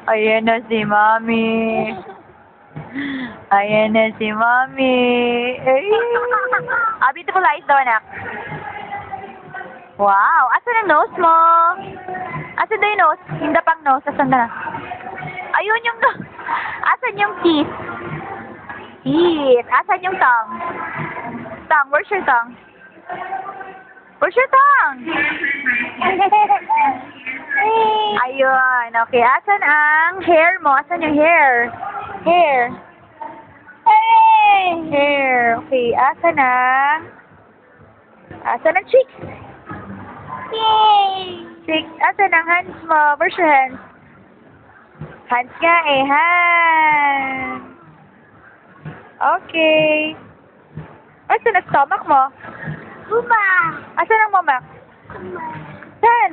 Ayan na si Mami. Ayan na si Mami. Ay. Beautiful eyes daw, anak. Wow. Asan ang nose mo? Asan daw yung nose? Hindi pang nose. Asan na? Ayun yung nose. Asan yung teeth? Teeth. Asan yung tongue? Tongue. Where's your tongue? Where's your tongue? Ayun. Okay. Asan ang hair mo? Asan yung hair? Hair. Hair. Okay. Asan ang cheeks? Cheeks. Asan ang hands mo? Where's your hands? Hands nga eh. Hands. Okay. Asan ang stomach mo? Buma. Asan ang mama? Saan?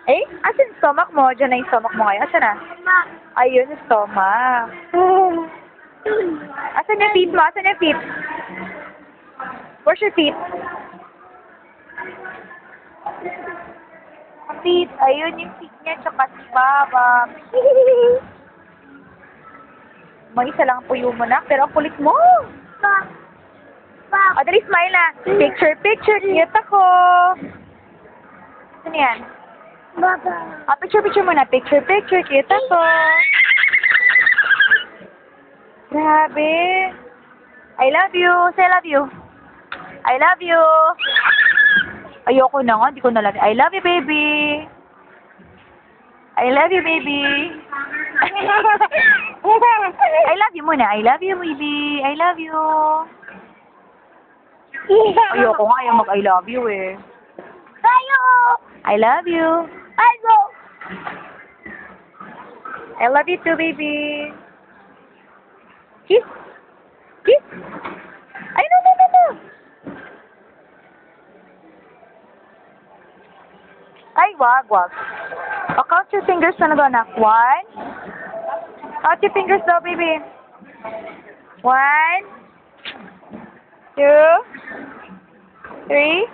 Eh? Asan yung stomach mo? Diyan na yung stomach mo ngayon. Asan na? Ayun, yung stomach. Asan yung feet mo? Asan yung feet? Where's your feet? Feet. Ayun yung feet niya, tsaka si Baba. May isa lang po yung manak, pero ang kulit mo. O, dali, smile na. Picture, picture. Cute ako. Ano yan? Picture, picture muna. Picture, picture. Cute ako. Grabe. I love you. Say I love you. I love you. Ayoko na nga. Hindi ko na love you. I love you, baby. I love you, baby. I love you muna. I love you, baby. I love you. Ayoko nga yung mag-I love you eh. I love you. I love you too, baby. Kiss. Kiss. Ay, no. Ay, wag. O, count your fingers na doon, anak. 1. Count your fingers daw, baby. 1, 2, 3.